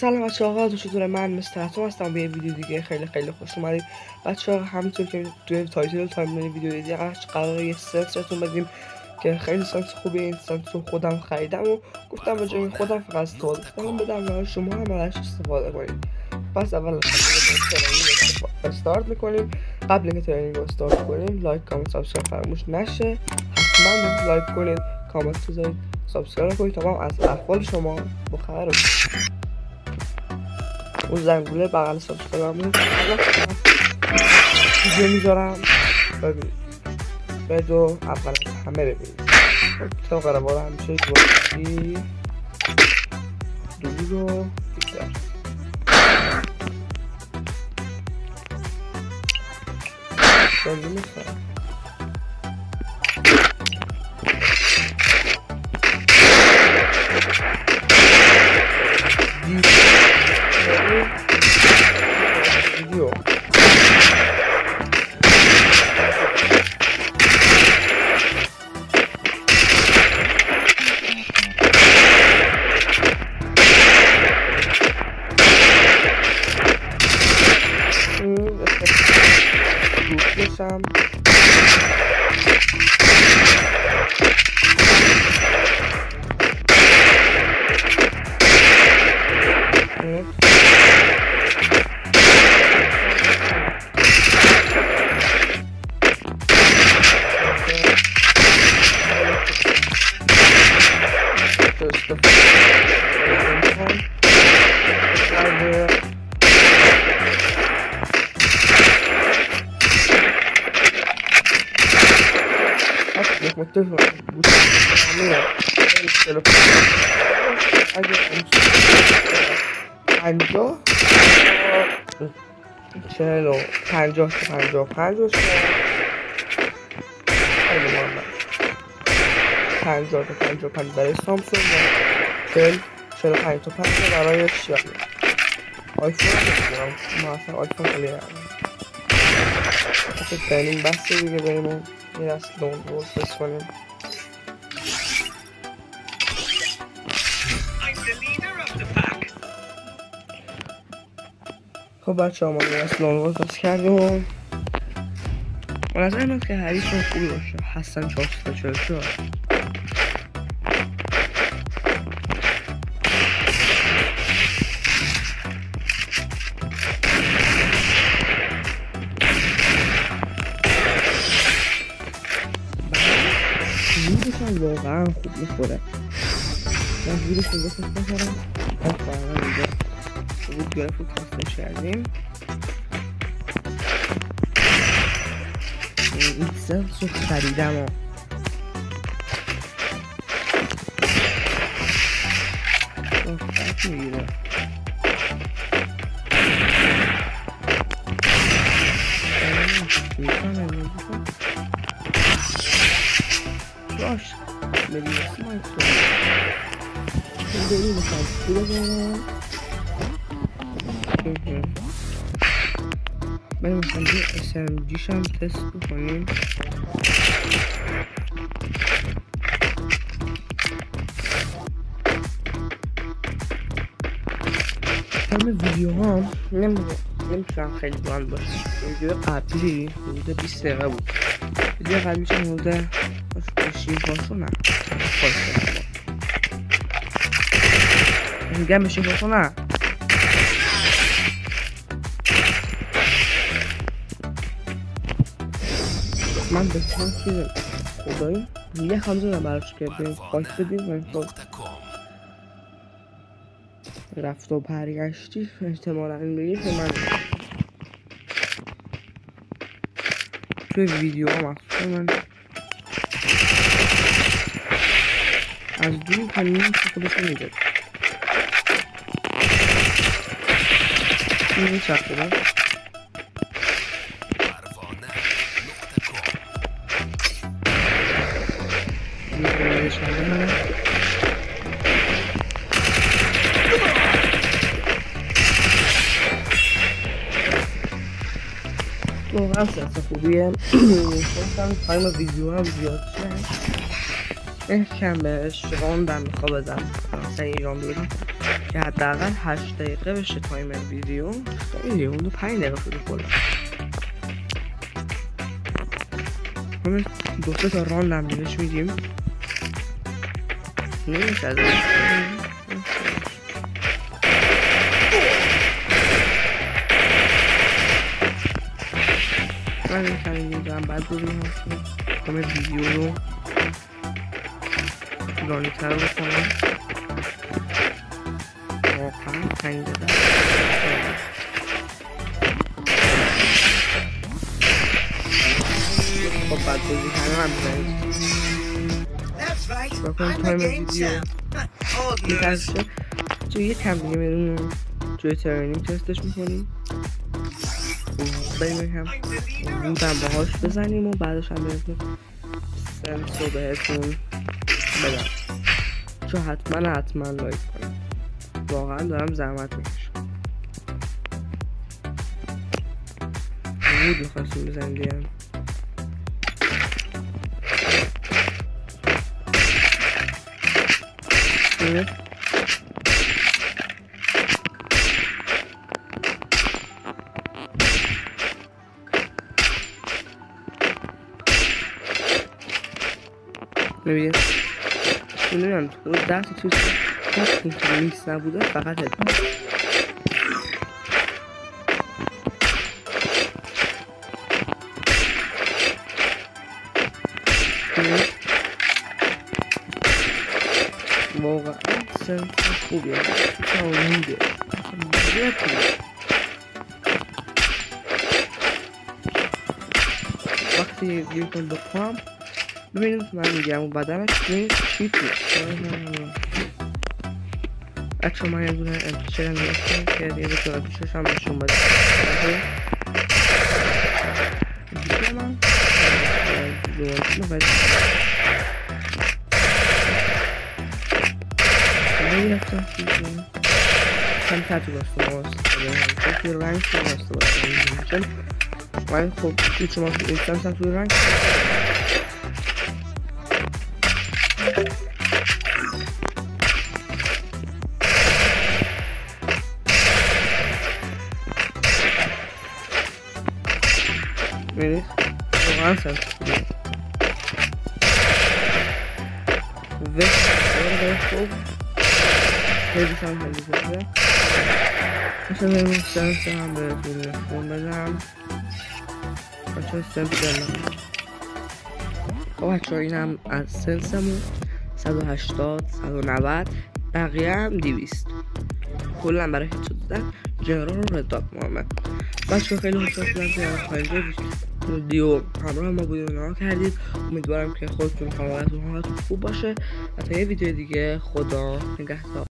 سلام بچه‌ها، حالتون چطوره؟ من مستر اتم هستم. به یه ویدیو دیگه خیلی خوش اومدید بچه‌ها. همونطور که توی تایتل تایملاین ویدیو دیدید قراره یه سنستون بدیم که خیلی سنس خوبه. این سنس رو خودم خریدم و گفتم به جای خودم فقط استفاده بدم و شما هم ازش استفاده کنید. پس اول استارت میکنیم. قبل اینکه ترینینگ رو استارت کنیم لایک کامنت سابسکرایب فراموش نشه. حتما لایک کنید، کامنت بذارید، سابسکرایب کنید تا ما از احوال شما بخبر باشیم. اون زنگوله بغل سابسکرایبمون ویدیو میذارم ببینید. بدو اول همه ببینید. طبق روال همیشه دوستی دور رو بیشتر شنگی میکنم. ویدیو روشم چهل و 50 تا 55 خیلی مهمه. 50 تا 55 برای سامسونگ و 45 تا 5 برای شیائو. آیفون نمیدونم، ما اصلا آیفون خیلی نمیدونم. اصلا ترینینگ بسته دیگه، بریم یه دست لون رول فست کنیم. خب بچه ها، ما یه دست لون رول فست کردیم و به نظر من که حریفون خوبی باشه. حسن 444 ویدیوشم واقعا خوب میخوره. من ویدیوش رو بسید بکنم از فرقا اینجا بود گرفت رو کستش کردیم. این سنس رو خریدم و صحبت میگیره. باش مدیرسی من کنم داری بخوام پوله بارم. بریم مثلا یه SMGش هم تست بکنیم. همه ویدیو هم نمیتونم خیلی بلند باشه. ویدیو قبلی حدود 20 دقیقه بود. ویدیو قبلیش هم حدود 6 پاسو نه میگم بشه پاسو نه من بسیار چیز خدایی یه خمزه براش که بریم خواهی بدیم و این رفت و برگشتی احتمالا این بگیر که من توی ویدیو ها مخصوصا من از دور کنیم که خودشو میده این چرخه دار واقعا سنس خوبیه. خواستم تایم ویدیو هم زیاد شد. کم بهش راندم میخوا بزن مثلا یه راند بدم که حداقل 8 دقیقه بشه تایم ویدیو. خیلی اون 5 دقیقه شده کلا. همین 2-3 تا راندم بهش میدیم. نمیشه از من میکنیم دارم بعد بودیم همه ویدیو رو طولانی تر بکنم. واقعا 5 دقیقه خب بعد بازی کردم هم بزنید بکنم تایم ویدیو میترسه توی یه تمرینی میرون توی ترینینگ تستش میکنیم بریم هم بودم باهاش بزنیم و بعدش هم بریم سنس رو بهتون بدم چون حتما لایک کنم. واقعا دارم زحمت میکشم. بود میخواستیم بزنیم دیگه ببینید نمیدونم 10 تا توی که نیست نبوده فقط واقعا سنس خوبیه میده وقتی ویدیو کن بکنم ببینید من میگم و بدنش چی توی بچه من یه دونه امپیچر هم گرفتم که یه دو امپیچرش هم نشون بده امپیچر من نگرفتم کم ترتی باسته باسته توی رنگ توی باسته باسته چون من خب توی شما توی اینستانس هم توی رنگ میرید واقعا سنس وقت خوب خیلی هم خیلی خوبه مثلا بریم سنس هم بهتون نشون بدم بچه سنس دارم خب بچه این هم از سنسمون 180 190 بقیه هم 200 کلا برای هیچ دادن جنرال رو رداد محمد. بچه خیلی خوشحال شدم که خیلی ویدیو همراه ما بودید و نگاه کردید. امیدوارم که خودتون حالتون خوب باشه و تا یه ویدیو دیگه خدا نگهدار.